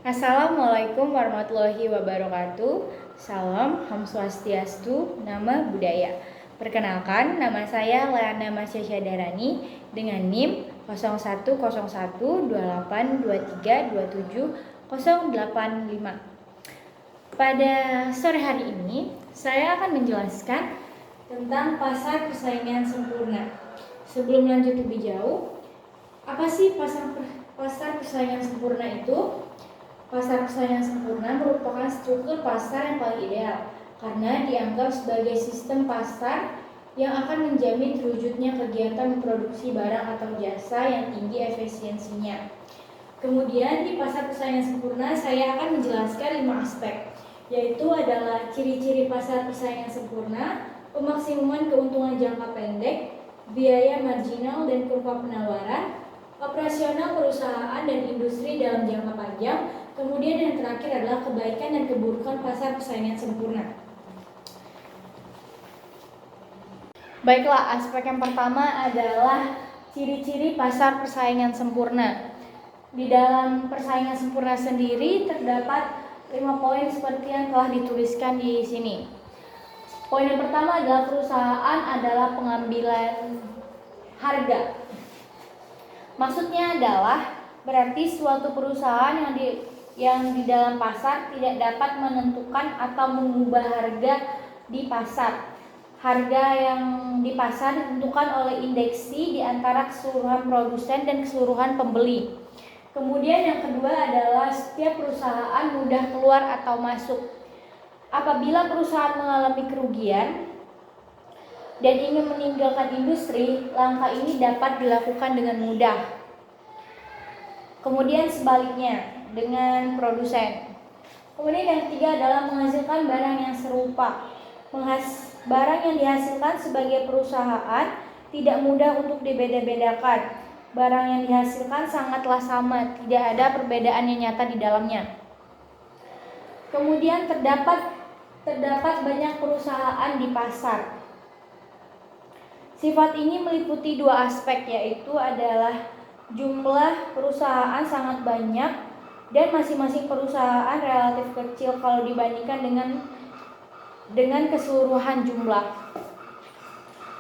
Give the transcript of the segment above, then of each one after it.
Assalamualaikum warahmatullahi wabarakatuh. Salam, Om Swastiastu, Nama Budaya. Perkenalkan, nama saya Leana Masya Darani dengan NIM 011128232785. Pada sore hari ini, saya akan menjelaskan tentang pasar persaingan sempurna. Sebelum lanjut lebih jauh, apa sih pasar persaingan sempurna itu? Pasar persaingan sempurna merupakan struktur pasar yang paling ideal karena dianggap sebagai sistem pasar yang akan menjamin terwujudnya kegiatan memproduksi barang atau jasa yang tinggi efisiensinya. Kemudian di pasar persaingan sempurna saya akan menjelaskan 5 aspek, yaitu adalah ciri-ciri pasar persaingan sempurna, pemaksimuman keuntungan jangka pendek, biaya marginal dan kurva penawaran, operasional perusahaan dan industri dalam jangka panjang. Kemudian yang terakhir adalah kebaikan dan keburukan pasar persaingan sempurna. Baiklah, aspek yang pertama adalah ciri-ciri pasar persaingan sempurna. Di dalam persaingan sempurna sendiri terdapat 5 poin seperti yang telah dituliskan di sini. Poin yang pertama adalah perusahaan adalah pengambilan harga. Maksudnya adalah berarti suatu perusahaan yang di dalam pasar tidak dapat menentukan atau mengubah harga di pasar. Harga yang di pasar ditentukan oleh indeksi di antara keseluruhan produsen dan keseluruhan pembeli. Kemudian yang kedua adalah setiap perusahaan mudah keluar atau masuk. Apabila perusahaan mengalami kerugian dan ingin meninggalkan industri, langkah ini dapat dilakukan dengan mudah. Kemudian sebaliknya dengan produsen. Kemudian yang ketiga adalah menghasilkan barang yang serupa. Barang yang dihasilkan sebagai perusahaan tidak mudah untuk dibeda-bedakan. Barang yang dihasilkan sangatlah sama, tidak ada perbedaan yang nyata di dalamnya. Kemudian terdapat banyak perusahaan di pasar. Sifat ini meliputi 2 aspek, yaitu adalah jumlah perusahaan sangat banyak dan masing-masing perusahaan relatif kecil kalau dibandingkan dengan keseluruhan jumlah.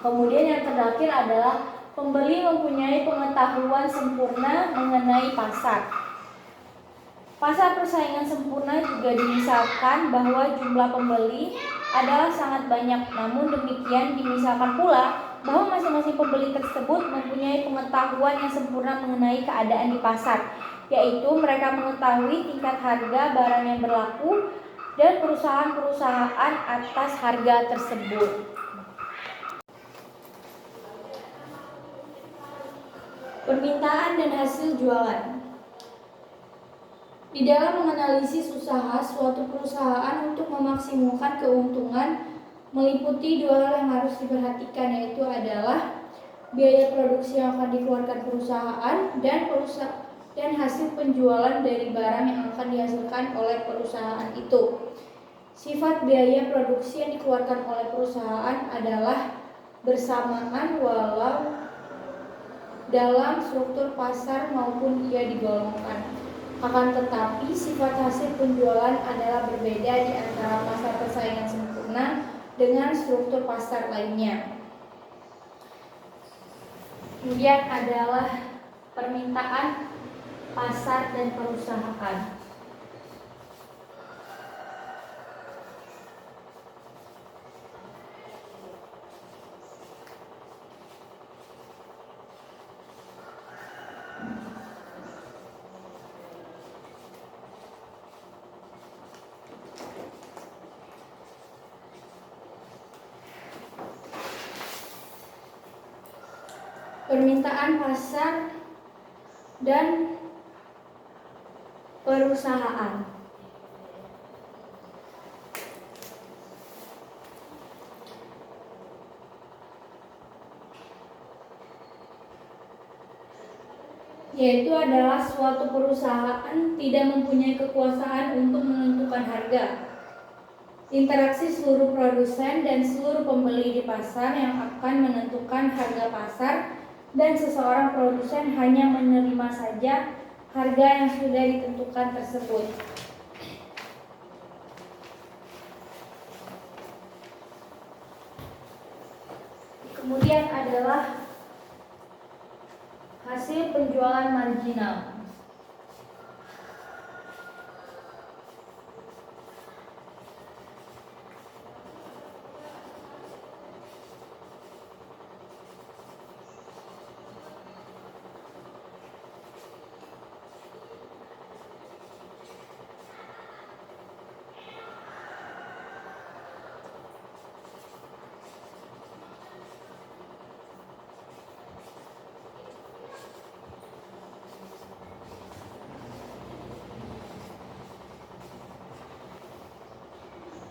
Kemudian yang terakhir adalah pembeli mempunyai pengetahuan sempurna mengenai pasar. Pasar persaingan sempurna juga dimisalkan bahwa jumlah pembeli adalah sangat banyak. Namun demikian dimisalkan pula bahwa masing-masing pembeli tersebut mempunyai pengetahuan yang sempurna mengenai keadaan di pasar, yaitu mereka mengetahui tingkat harga barang yang berlaku dan perusahaan-perusahaan atas harga tersebut. Permintaan dan hasil jualan. Di dalam menganalisis usaha suatu perusahaan untuk memaksimalkan keuntungan meliputi 2 hal yang harus diperhatikan, yaitu adalah biaya produksi yang akan dikeluarkan perusahaan dan hasil penjualan dari barang yang akan dihasilkan oleh perusahaan itu. Sifat biaya produksi yang dikeluarkan oleh perusahaan adalah bersamaan walau dalam struktur pasar maupun ia digolongkan. Akan tetapi sifat hasil penjualan adalah berbeda di antara pasar persaingan sempurna dengan struktur pasar lainnya. Kemudian adalah permintaan, pasar, dan perusahaan. Permintaan, pasar, dan perusahaan. Yaitu adalah suatu perusahaan tidak mempunyai kekuasaan untuk menentukan harga. Interaksi seluruh produsen dan seluruh pembeli di pasar yang akan menentukan harga pasar, dan seseorang produsen hanya menerima saja harga yang sudah ditentukan tersebut. Kemudian adalah hasil penjualan marginal.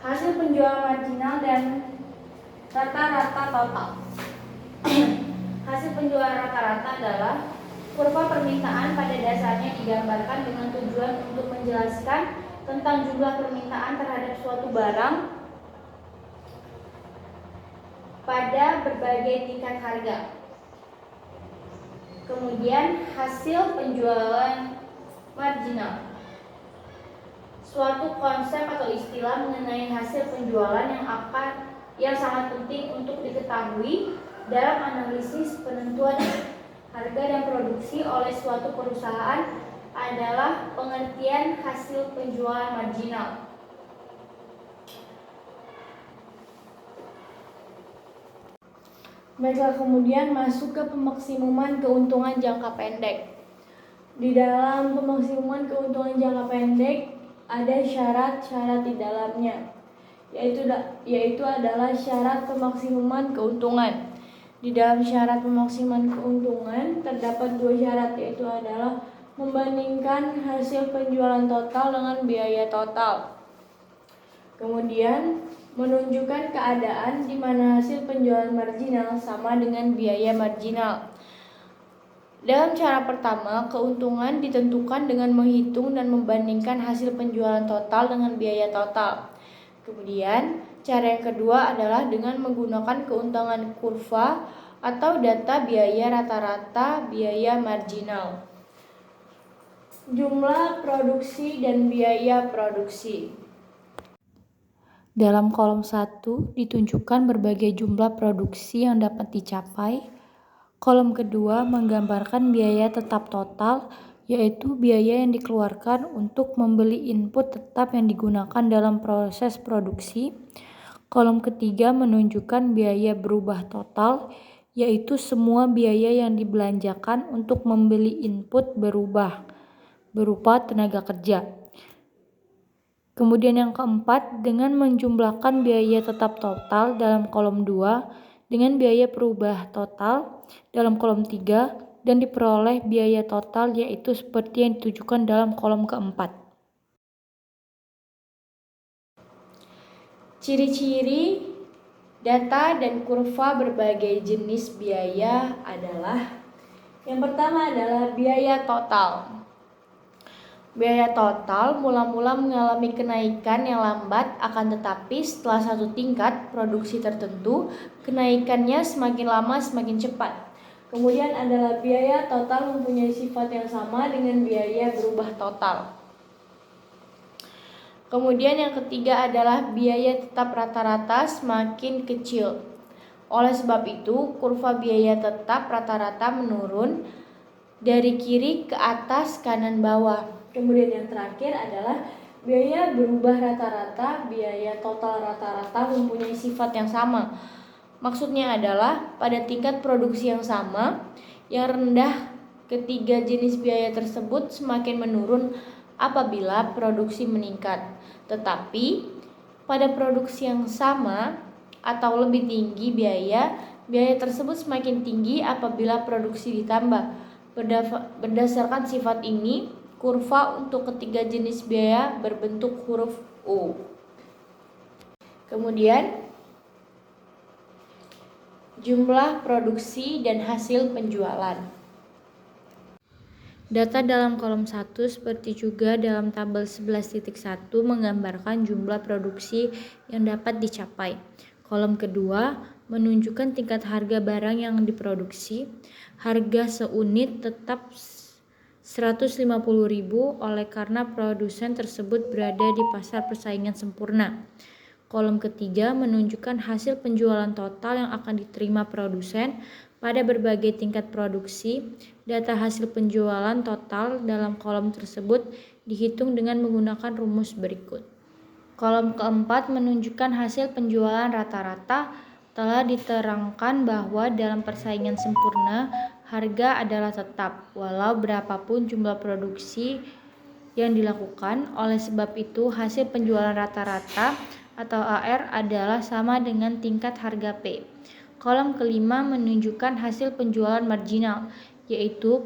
Hasil penjualan marginal dan rata-rata total. Hasil penjualan rata-rata adalah kurva permintaan pada dasarnya digambarkan dengan tujuan untuk menjelaskan tentang jumlah permintaan terhadap suatu barang pada berbagai tingkat harga. Kemudian hasil penjualan marginal, suatu konsep atau istilah mengenai hasil penjualan yang sangat penting untuk diketahui dalam analisis penentuan harga dan produksi oleh suatu perusahaan adalah pengertian hasil penjualan marginal. Baiklah, kemudian masuk ke pemaksimuman keuntungan jangka pendek. Di dalam pemaksimuman keuntungan jangka pendek ada syarat-syarat di dalamnya, yaitu adalah syarat pemaksimuman keuntungan. Di dalam syarat pemaksimuman keuntungan terdapat dua syarat, yaitu adalah membandingkan hasil penjualan total dengan biaya total. Kemudian menunjukkan keadaan di mana hasil penjualan marginal sama dengan biaya marginal. Dalam cara pertama, keuntungan ditentukan dengan menghitung dan membandingkan hasil penjualan total dengan biaya total. Kemudian, cara yang kedua adalah dengan menggunakan keuntungan kurva atau data biaya rata-rata biaya marginal. Jumlah produksi dan biaya produksi. Dalam kolom 1 ditunjukkan berbagai jumlah produksi yang dapat dicapai. Kolom kedua menggambarkan biaya tetap total, yaitu biaya yang dikeluarkan untuk membeli input tetap yang digunakan dalam proses produksi. Kolom ketiga menunjukkan biaya berubah total, yaitu semua biaya yang dibelanjakan untuk membeli input berubah berupa tenaga kerja. Kemudian yang keempat, dengan menjumlahkan biaya tetap total dalam kolom 2 dengan biaya berubah total dalam kolom 3 dan diperoleh biaya total, yaitu seperti yang ditujukan dalam kolom keempat. Ciri-ciri data dan kurva berbagai jenis biaya adalah: yang pertama adalah biaya total. Biaya total mula-mula mengalami kenaikan yang lambat, akan tetapi setelah satu tingkat produksi tertentu, kenaikannya semakin lama semakin cepat. Kemudian adalah biaya total mempunyai sifat yang sama dengan biaya berubah total. Kemudian yang ketiga adalah biaya tetap rata-rata semakin kecil. Oleh sebab itu, kurva biaya tetap rata-rata menurun dari kiri ke atas, kanan bawah. Kemudian yang terakhir adalah biaya berubah rata-rata, biaya total rata-rata mempunyai sifat yang sama. Maksudnya adalah pada tingkat produksi yang sama, yang rendah ketiga jenis biaya tersebut semakin menurun apabila produksi meningkat. Tetapi pada produksi yang sama atau lebih tinggi biaya tersebut semakin tinggi apabila produksi ditambah. Berdasarkan sifat ini, kurva untuk ketiga jenis biaya berbentuk huruf U. Kemudian jumlah produksi dan hasil penjualan. Data dalam kolom 1 seperti juga dalam tabel 11.1 menggambarkan jumlah produksi yang dapat dicapai. Kolom kedua menunjukkan tingkat harga barang yang diproduksi. Harga seunit tetap 150.000 oleh karena produsen tersebut berada di pasar persaingan sempurna. Kolom ketiga menunjukkan hasil penjualan total yang akan diterima produsen pada berbagai tingkat produksi. Data hasil penjualan total dalam kolom tersebut dihitung dengan menggunakan rumus berikut. Kolom keempat menunjukkan hasil penjualan rata-rata. Telah diterangkan bahwa dalam persaingan sempurna, harga adalah tetap, walau berapapun jumlah produksi yang dilakukan. Oleh sebab itu, hasil penjualan rata-rata atau AR adalah sama dengan tingkat harga P. Kolom kelima menunjukkan hasil penjualan marginal, yaitu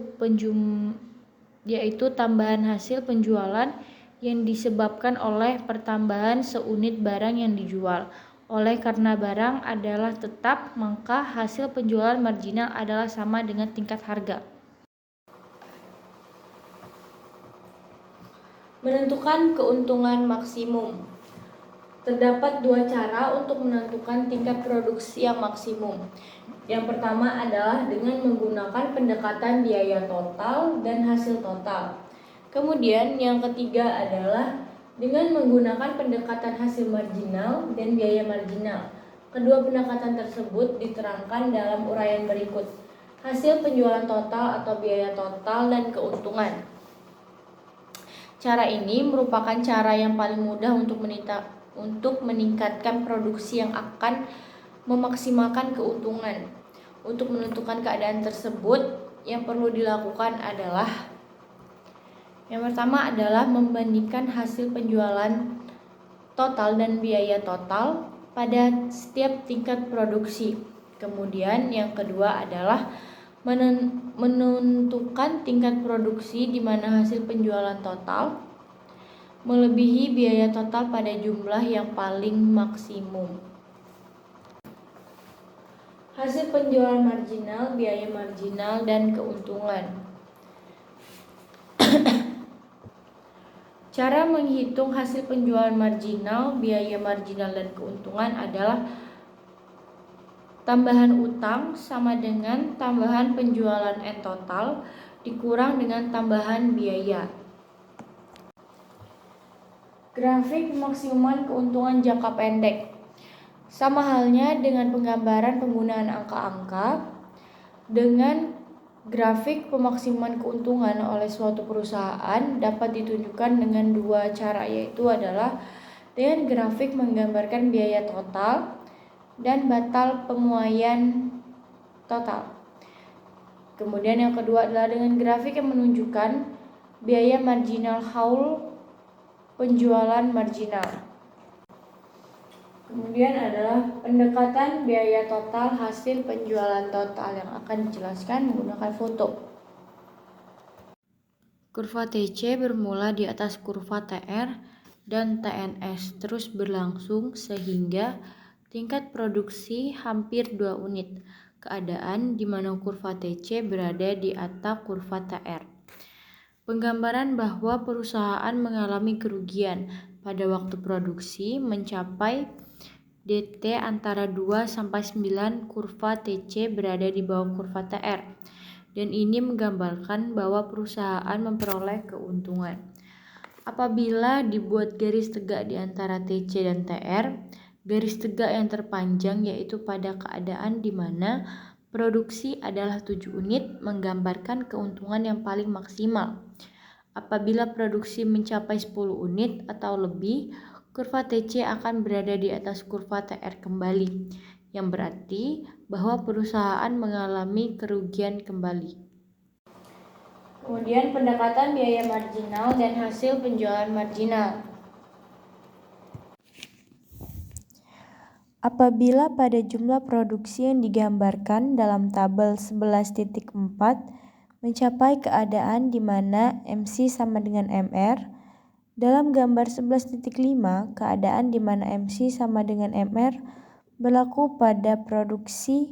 tambahan hasil penjualan yang disebabkan oleh pertambahan seunit barang yang dijual. Oleh karena barang adalah tetap, maka hasil penjualan marginal adalah sama dengan tingkat harga. Menentukan keuntungan maksimum. Terdapat dua cara untuk menentukan tingkat produksi yang maksimum. Yang pertama adalah dengan menggunakan pendekatan biaya total dan hasil total. Kemudian yang ketiga adalah dengan menggunakan pendekatan hasil marginal dan biaya marginal. Kedua pendekatan tersebut diterangkan dalam uraian berikut. Hasil penjualan total atau biaya total dan keuntungan. Cara ini merupakan cara yang paling mudah untuk meningkatkan produksi yang akan memaksimalkan keuntungan. Untuk menentukan keadaan tersebut, yang perlu dilakukan adalah yang pertama adalah membandingkan hasil penjualan total dan biaya total pada setiap tingkat produksi. Kemudian yang kedua adalah menentukan tingkat produksi di mana hasil penjualan total melebihi biaya total pada jumlah yang paling maksimum. Hasil penjualan marginal, biaya marginal, dan keuntungan. Cara menghitung hasil penjualan marginal, biaya marginal, dan keuntungan adalah tambahan utang sama dengan tambahan penjualan N total dikurang dengan tambahan biaya. Grafik pemaksimuman keuntungan jangka pendek. Sama halnya dengan penggambaran penggunaan angka-angka, dengan grafik pemaksimuman keuntungan oleh suatu perusahaan dapat ditunjukkan dengan dua cara, yaitu adalah dengan grafik menggambarkan biaya total dan batal pemuaian total. Kemudian yang kedua adalah dengan grafik yang menunjukkan biaya marginal haul penjualan marginal. Kemudian adalah pendekatan biaya total hasil penjualan total yang akan dijelaskan menggunakan foto. Kurva TC bermula di atas kurva TR dan TNS terus berlangsung sehingga tingkat produksi hampir 2 unit, keadaan di mana kurva TC berada di atas kurva TR. Penggambaran bahwa perusahaan mengalami kerugian pada waktu produksi mencapai DT antara 2-9, kurva TC berada di bawah kurva TR. Dan ini menggambarkan bahwa perusahaan memperoleh keuntungan. Apabila dibuat garis tegak di antara TC dan TR, garis tegak yang terpanjang yaitu pada keadaan di mana produksi adalah 7 unit menggambarkan keuntungan yang paling maksimal. Apabila produksi mencapai 10 unit atau lebih, kurva TC akan berada di atas kurva TR kembali, yang berarti bahwa perusahaan mengalami kerugian kembali. Kemudian pendekatan biaya marginal dan hasil penjualan marginal. Apabila pada jumlah produksi yang digambarkan dalam tabel 11.4 mencapai keadaan di mana MC sama dengan MR, dalam gambar 11.5 keadaan di mana MC sama dengan MR berlaku pada produksi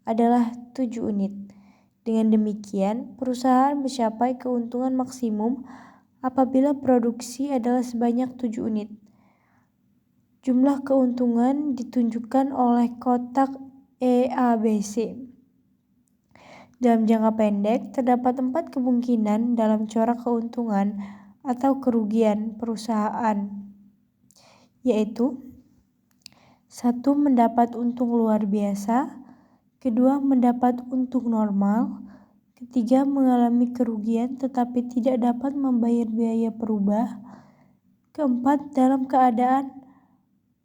adalah 7 unit. Dengan demikian, perusahaan mencapai keuntungan maksimum apabila produksi adalah sebanyak 7 unit. Jumlah keuntungan ditunjukkan oleh kotak EABC. Dalam jangka pendek, terdapat 4 kemungkinan dalam corak keuntungan atau kerugian perusahaan, yaitu 1. Mendapat untung luar biasa, 2. Mendapat untung normal, 3. Mengalami kerugian tetapi tidak dapat membayar biaya perubah, 4. Dalam keadaan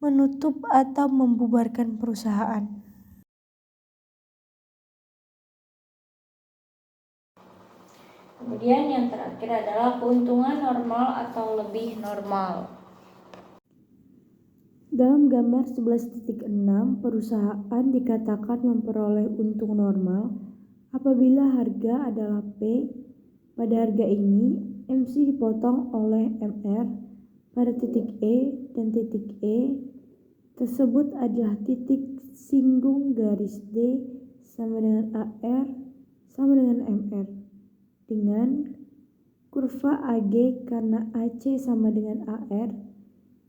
menutup atau membubarkan perusahaan. Kemudian yang terakhir adalah keuntungan normal atau lebih normal. Dalam gambar 11.6, perusahaan dikatakan memperoleh untung normal apabila harga adalah P. Pada harga ini, MC dipotong oleh MR pada titik E dan titik E tersebut adalah titik singgung garis D sama dengan AR sama dengan MR dengan kurva AG karena AC sama dengan AR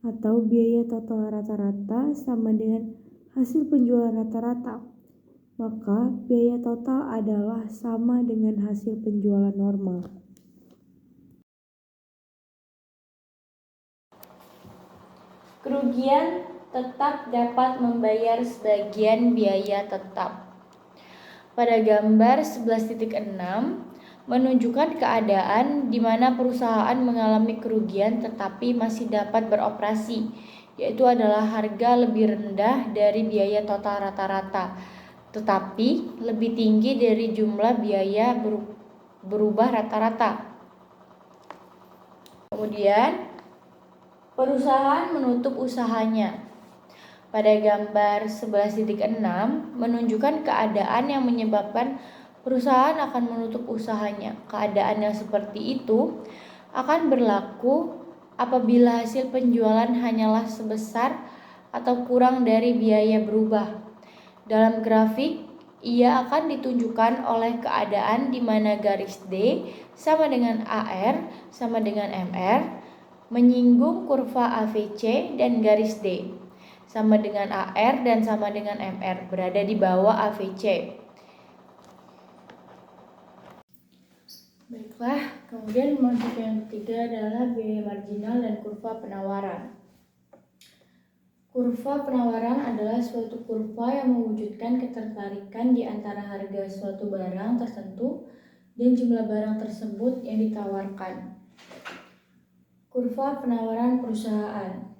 atau biaya total rata-rata sama dengan hasil penjualan rata-rata, maka biaya total adalah sama dengan hasil penjualan normal. Kerugian tetap dapat membayar sebagian biaya tetap. Pada gambar 11.6 menunjukkan keadaan di mana perusahaan mengalami kerugian tetapi masih dapat beroperasi, yaitu adalah harga lebih rendah dari biaya total rata-rata, tetapi lebih tinggi dari jumlah biaya berubah rata-rata. Kemudian, perusahaan menutup usahanya. Pada gambar 11.6 menunjukkan keadaan yang menyebabkan perusahaan akan menutup usahanya. Keadaan yang seperti itu akan berlaku apabila hasil penjualan hanyalah sebesar atau kurang dari biaya berubah. Dalam grafik, ia akan ditunjukkan oleh keadaan di mana garis D sama dengan AR sama dengan MR menyinggung kurva AVC dan garis D sama dengan AR dan sama dengan MR berada di bawah AVC. Baiklah, kemudian masuk yang ketiga adalah biaya marginal dan kurva penawaran. Kurva penawaran adalah suatu kurva yang mewujudkan ketertarikan di antara harga suatu barang tertentu dan jumlah barang tersebut yang ditawarkan. Kurva penawaran perusahaan.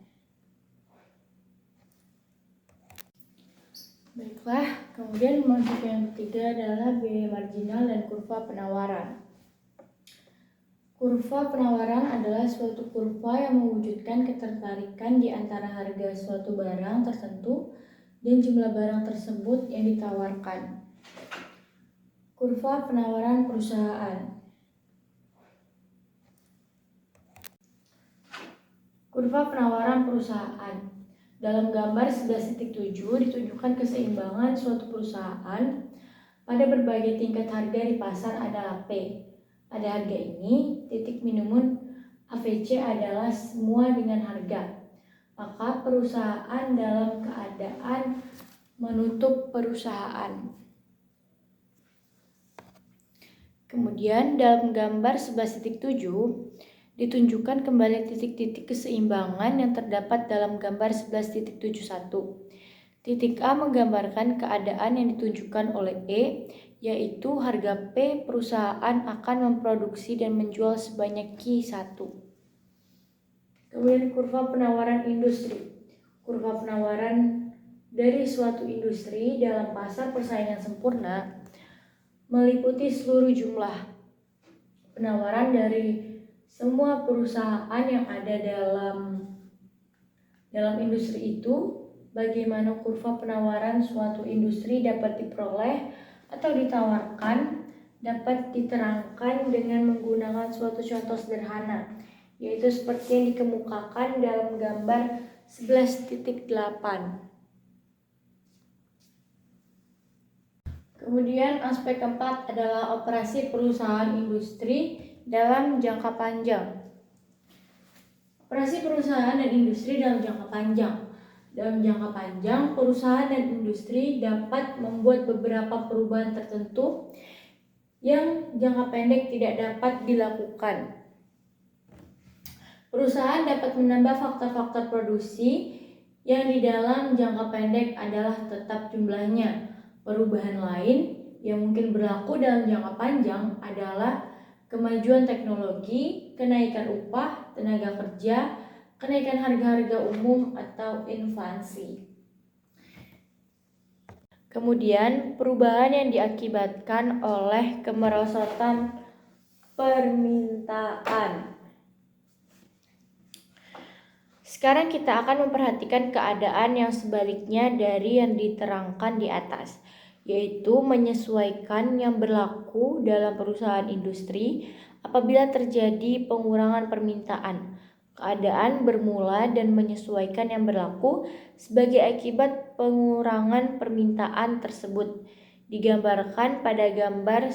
Baiklah, kemudian masuk yang ketiga adalah biaya marginal dan kurva penawaran. Kurva penawaran adalah suatu kurva yang mewujudkan ketertarikan di antara harga suatu barang tertentu dan jumlah barang tersebut yang ditawarkan. Kurva penawaran perusahaan. Kurva penawaran perusahaan. Dalam gambar 11.7 ditunjukkan keseimbangan suatu perusahaan pada berbagai tingkat harga di pasar adalah P. Pada harga ini, titik minimum AVC adalah semua dengan harga. Maka perusahaan dalam keadaan menutup perusahaan. Kemudian dalam gambar 11.7 ditunjukkan kembali titik-titik keseimbangan yang terdapat dalam gambar 11.71. Titik A menggambarkan keadaan yang ditunjukkan oleh E, yaitu harga P perusahaan akan memproduksi dan menjual sebanyak Q1. Kemudian kurva penawaran industri. Kurva penawaran dari suatu industri dalam pasar persaingan sempurna meliputi seluruh jumlah penawaran dari semua perusahaan yang ada dalam industri itu. Bagaimana kurva penawaran suatu industri dapat diperoleh atau ditawarkan dapat diterangkan dengan menggunakan suatu contoh sederhana, yaitu seperti yang dikemukakan dalam gambar 11.8. Kemudian aspek keempat adalah operasi perusahaan industri dalam jangka panjang. Operasi perusahaan dan industri dalam jangka panjang. Dalam jangka panjang, perusahaan dan industri dapat membuat beberapa perubahan tertentu yang jangka pendek tidak dapat dilakukan. Perusahaan dapat menambah faktor-faktor produksi yang di dalam jangka pendek adalah tetap jumlahnya. Perubahan lain yang mungkin berlaku dalam jangka panjang adalah kemajuan teknologi, kenaikan upah, tenaga kerja, kenaikan harga-harga umum atau inflasi. Kemudian perubahan yang diakibatkan oleh kemerosotan permintaan. Sekarang kita akan memperhatikan keadaan yang sebaliknya dari yang diterangkan di atas, yaitu menyesuaikan yang berlaku dalam perusahaan industri apabila terjadi pengurangan permintaan. Keadaan bermula dan menyesuaikan yang berlaku sebagai akibat pengurangan permintaan tersebut digambarkan pada gambar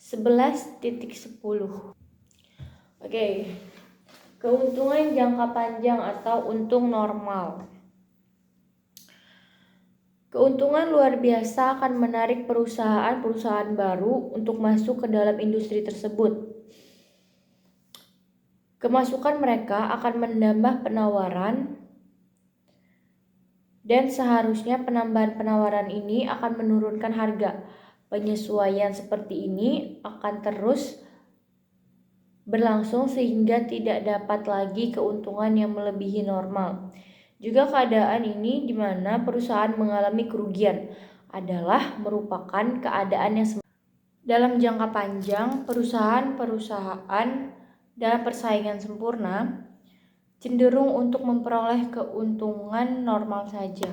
11.10. Oke. Keuntungan jangka panjang atau untung normal. Keuntungan luar biasa akan menarik perusahaan-perusahaan baru untuk masuk ke dalam industri tersebut. Kemasukan mereka akan menambah penawaran dan seharusnya penambahan penawaran ini akan menurunkan harga. Penyesuaian seperti ini akan terus berlangsung sehingga tidak dapat lagi keuntungan yang melebihi normal. Juga keadaan ini di mana perusahaan mengalami kerugian adalah merupakan keadaan yang dalam jangka panjang. Perusahaan dalam persaingan sempurna cenderung untuk memperoleh keuntungan normal saja.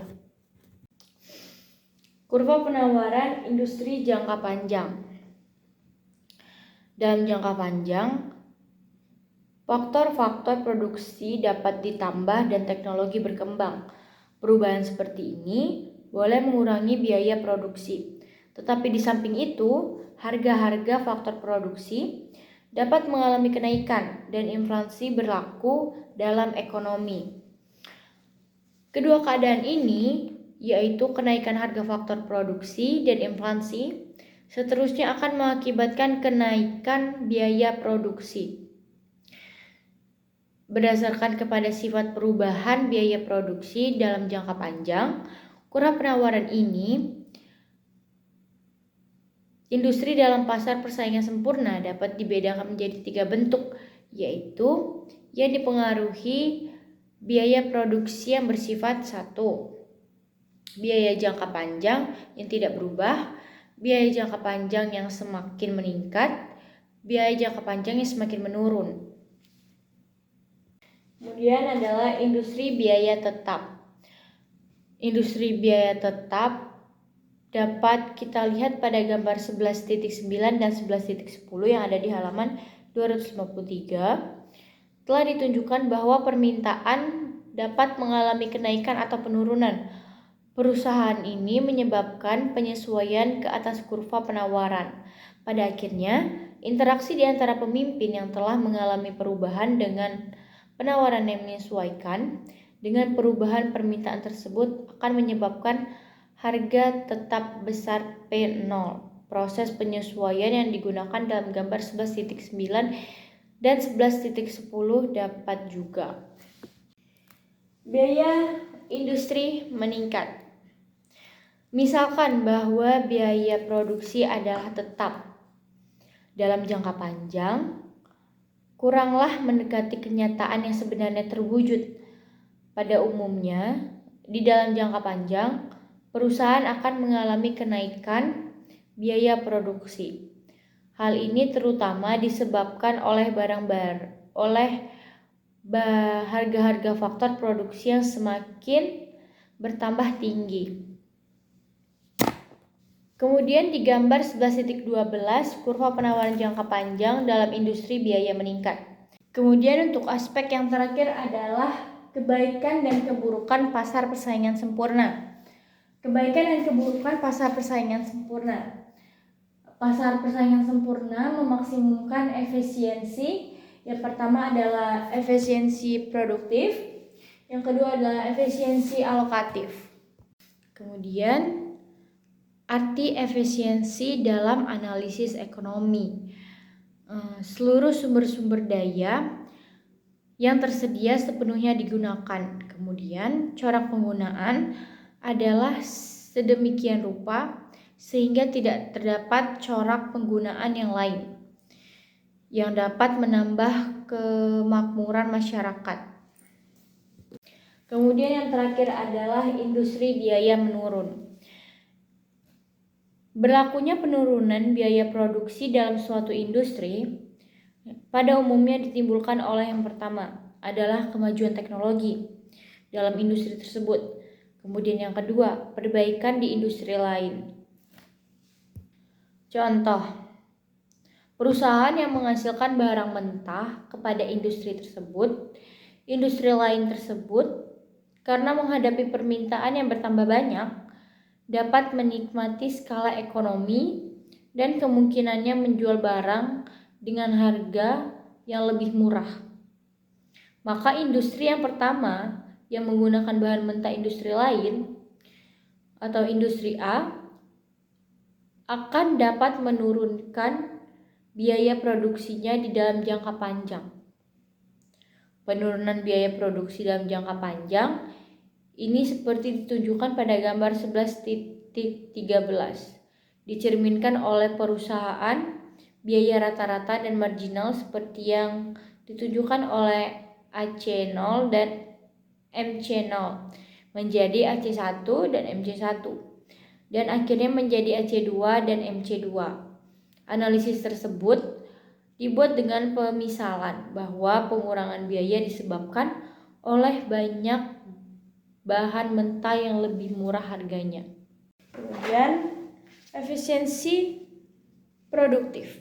Kurva penawaran industri jangka panjang. Dalam jangka panjang, faktor-faktor produksi dapat ditambah dan teknologi berkembang. Perubahan seperti ini boleh mengurangi biaya produksi. Tetapi di samping itu, harga-harga faktor produksi dapat mengalami kenaikan dan inflasi berlaku dalam ekonomi. Kedua keadaan ini, yaitu kenaikan harga faktor produksi dan inflasi, seterusnya akan mengakibatkan kenaikan biaya produksi. Berdasarkan kepada sifat perubahan biaya produksi dalam jangka panjang, kurva penawaran ini, industri dalam pasar persaingan sempurna dapat dibedakan menjadi 3 bentuk, yaitu yang dipengaruhi biaya produksi yang bersifat 1. Biaya jangka panjang yang tidak berubah, biaya jangka panjang yang semakin meningkat, biaya jangka panjang yang semakin menurun. Kemudian adalah industri biaya tetap. Industri biaya tetap dapat kita lihat pada gambar 11.9 dan 11.10 yang ada di halaman 253. Telah ditunjukkan bahwa permintaan dapat mengalami kenaikan atau penurunan. Perusahaan ini menyebabkan penyesuaian ke atas kurva penawaran. Pada akhirnya, interaksi di antara pemimpin yang telah mengalami perubahan dengan penawaran yang menyesuaikan dengan perubahan permintaan tersebut akan menyebabkan harga tetap besar P0. Proses penyesuaian yang digunakan dalam gambar 11.9 dan 11.10 dapat juga. Biaya industri meningkat. Misalkan bahwa biaya produksi adalah tetap dalam jangka panjang, kuranglah mendekati kenyataan yang sebenarnya terwujud. Pada umumnya, di dalam jangka panjang, perusahaan akan mengalami kenaikan biaya produksi. Hal ini terutama disebabkan oleh harga-harga faktor produksi yang semakin bertambah tinggi. Kemudian di gambar 11.12, kurva penawaran jangka panjang dalam industri biaya meningkat. Kemudian untuk aspek yang terakhir adalah kebaikan dan keburukan pasar persaingan sempurna. Kebaikan dan keburukan pasar persaingan sempurna. Pasar persaingan sempurna memaksimumkan efisiensi. Yang pertama adalah efisiensi produktif, yang kedua adalah efisiensi alokatif. Kemudian arti efisiensi dalam analisis ekonomi. Seluruh sumber-sumber daya yang tersedia sepenuhnya digunakan. Kemudian corak penggunaan adalah sedemikian rupa sehingga tidak terdapat corak penggunaan yang lain yang dapat menambah kemakmuran masyarakat. Kemudian yang terakhir adalah industri biaya menurun. Berlakunya penurunan biaya produksi dalam suatu industri pada umumnya ditimbulkan oleh yang pertama adalah kemajuan teknologi dalam industri tersebut. Kemudian yang kedua, perbaikan di industri lain. Contoh, perusahaan yang menghasilkan barang mentah kepada industri tersebut, industri lain tersebut karena menghadapi permintaan yang bertambah banyak, dapat menikmati skala ekonomi dan kemungkinannya menjual barang dengan harga yang lebih murah. Maka industri yang pertama yang menggunakan bahan mentah industri lain atau industri A akan dapat menurunkan biaya produksinya di dalam jangka panjang. Penurunan biaya produksi dalam jangka panjang ini seperti ditunjukkan pada gambar 11.13. Dicerminkan oleh perusahaan biaya rata-rata dan marginal seperti yang ditunjukkan oleh AC0 dan MC0 menjadi AC1 dan MC1 dan akhirnya menjadi AC2 dan MC2. Analisis tersebut dibuat dengan pemisalan bahwa pengurangan biaya disebabkan oleh banyak bahan mentah yang lebih murah harganya. Kemudian efisiensi produktif.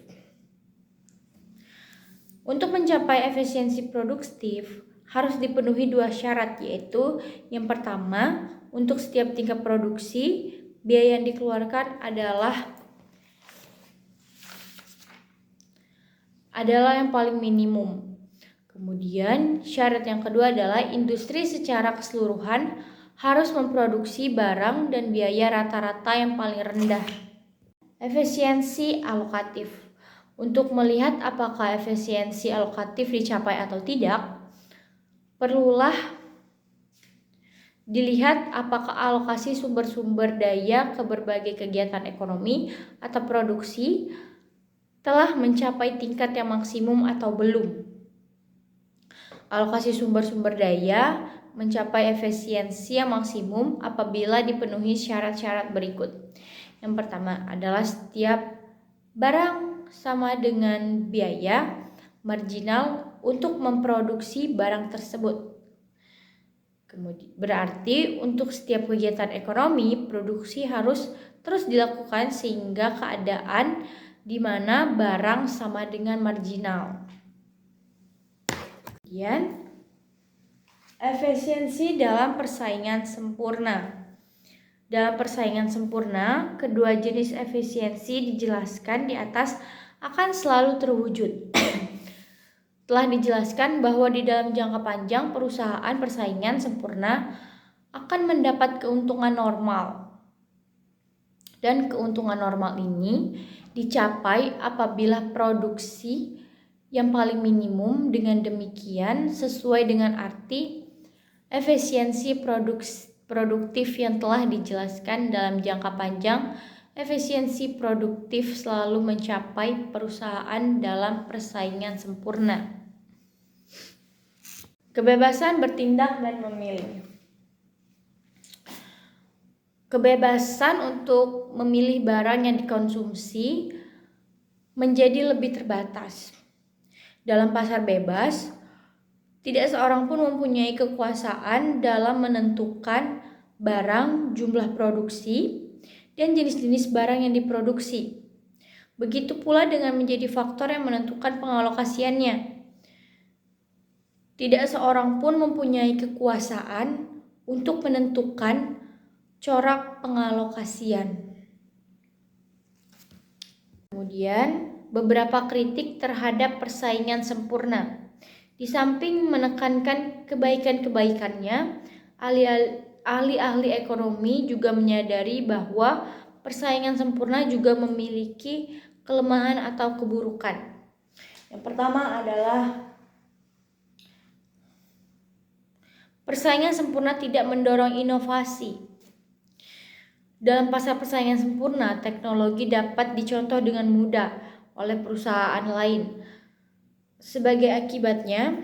Untuk mencapai efisiensi produktif harus dipenuhi dua syarat, yaitu yang pertama, untuk setiap tingkat produksi biaya yang dikeluarkan adalah yang paling minimum. Kemudian syarat yang kedua adalah industri secara keseluruhan harus memproduksi barang dan biaya rata-rata yang paling rendah. Efisiensi alokatif. Untuk melihat apakah efisiensi alokatif dicapai atau tidak, perlulah dilihat apakah alokasi sumber-sumber daya ke berbagai kegiatan ekonomi atau produksi telah mencapai tingkat yang maksimum atau belum. Alokasi sumber-sumber daya mencapai efisiensi yang maksimum apabila dipenuhi syarat-syarat berikut. Yang pertama adalah setiap barang sama dengan biaya marginal untuk memproduksi barang tersebut. Kemudian berarti untuk setiap kegiatan ekonomi, produksi harus terus dilakukan sehingga keadaan di mana barang sama dengan marginal. Kemudian efisiensi dalam persaingan sempurna. Dalam persaingan sempurna, kedua jenis efisiensi dijelaskan di atas akan selalu terwujud. Telah dijelaskan bahwa di dalam jangka panjang perusahaan persaingan sempurna akan mendapat keuntungan normal. Dan keuntungan normal ini dicapai apabila produksi yang paling minimum, dengan demikian sesuai dengan arti efisiensi produktif yang telah dijelaskan dalam jangka panjang, efisiensi produktif selalu mencapai perusahaan dalam persaingan sempurna. Kebebasan bertindak dan memilih. Kebebasan untuk memilih barang yang dikonsumsi menjadi lebih terbatas. Dalam pasar bebas, tidak seorang pun mempunyai kekuasaan dalam menentukan barang, jumlah produksi, dan jenis-jenis barang yang diproduksi. Begitu pula dengan menjadi faktor yang menentukan pengalokasiannya. Tidak seorang pun mempunyai kekuasaan untuk menentukan corak pengalokasian. Kemudian, beberapa kritik terhadap persaingan sempurna. Di samping menekankan kebaikan-kebaikannya, ahli-ahli ekonomi juga menyadari bahwa persaingan sempurna juga memiliki kelemahan atau keburukan. Yang pertama adalah persaingan sempurna tidak mendorong inovasi. Dalam pasar persaingan sempurna, teknologi dapat dicontoh dengan mudah oleh perusahaan lain. Sebagai akibatnya,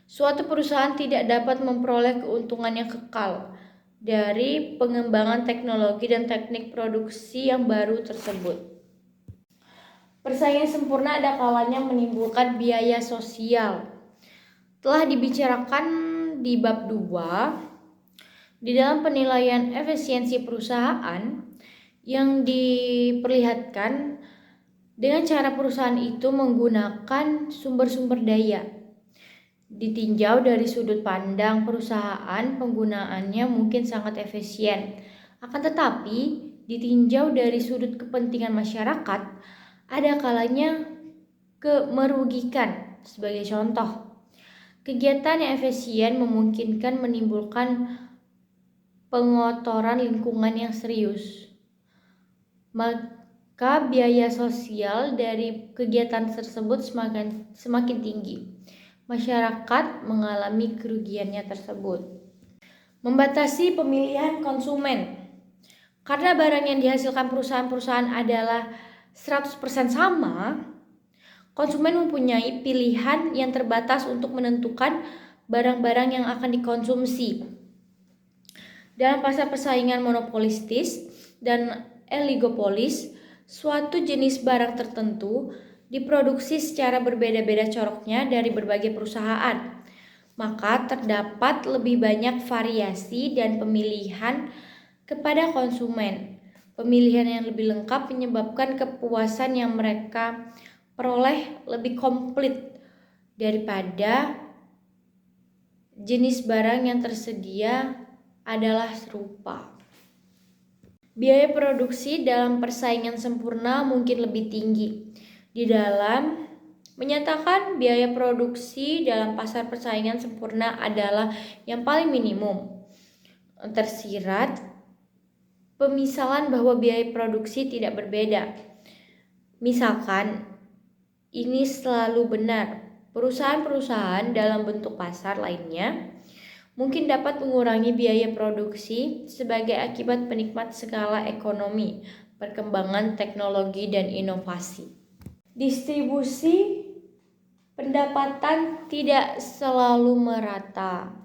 suatu perusahaan tidak dapat memperoleh keuntungan yang kekal dari pengembangan teknologi dan teknik produksi yang baru tersebut. Persaingan sempurna ada kalanya menimbulkan biaya sosial. Telah dibicarakan di bab 2 di dalam penilaian efisiensi perusahaan yang diperlihatkan dengan cara perusahaan itu menggunakan sumber-sumber daya. Ditinjau dari sudut pandang perusahaan, penggunaannya mungkin sangat efisien. Akan tetapi, ditinjau dari sudut kepentingan masyarakat, ada kalanya merugikan. Sebagai contoh, kegiatan yang efisien memungkinkan menimbulkan pengotoran lingkungan yang serius. Maka biaya sosial dari kegiatan tersebut semakin tinggi. Masyarakat mengalami kerugiannya tersebut. Membatasi pemilihan konsumen. Karena barang yang dihasilkan perusahaan-perusahaan adalah 100% sama, konsumen mempunyai pilihan yang terbatas untuk menentukan barang-barang yang akan dikonsumsi. Dalam pasar persaingan monopolistis dan oligopolis, suatu jenis barang tertentu diproduksi secara berbeda-beda coroknya dari berbagai perusahaan. Maka terdapat lebih banyak variasi dan pemilihan kepada konsumen. Pemilihan yang lebih lengkap menyebabkan kepuasan yang mereka peroleh lebih komplit daripada jenis barang yang tersedia adalah serupa. Biaya produksi dalam persaingan sempurna mungkin lebih tinggi. Di dalam menyatakan biaya produksi dalam pasar persaingan sempurna adalah yang paling minimum. Tersirat pemisalan bahwa biaya produksi tidak berbeda. Misalkan, ini selalu benar. Perusahaan-perusahaan dalam bentuk pasar lainnya mungkin dapat mengurangi biaya produksi sebagai akibat penikmat skala ekonomi, perkembangan teknologi dan inovasi. Distribusi pendapatan tidak selalu merata.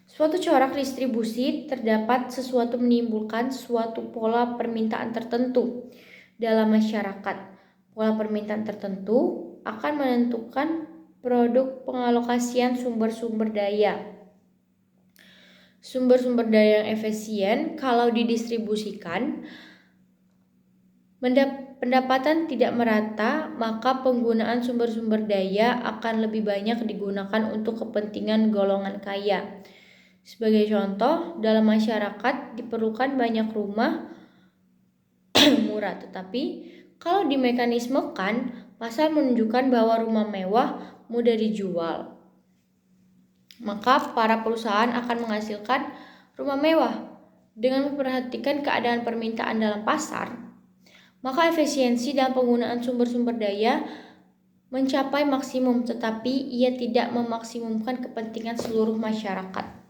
Suatu corak distribusi terdapat sesuatu menimbulkan suatu pola permintaan tertentu dalam masyarakat. Pola permintaan tertentu akan menentukan produk pengalokasian sumber-sumber daya. Sumber-sumber daya yang efisien kalau didistribusikan, pendapatan tidak merata, maka penggunaan sumber-sumber daya akan lebih banyak digunakan untuk kepentingan golongan kaya. Sebagai contoh, dalam masyarakat diperlukan banyak rumah murah, tetapi kalau dimekanismekan, pasar menunjukkan bahwa rumah mewah mudah dijual. Maka para perusahaan akan menghasilkan rumah mewah. Dengan memperhatikan keadaan permintaan dalam pasar, maka efisiensi dalam penggunaan sumber-sumber daya mencapai maksimum, tetapi ia tidak memaksimumkan kepentingan seluruh masyarakat.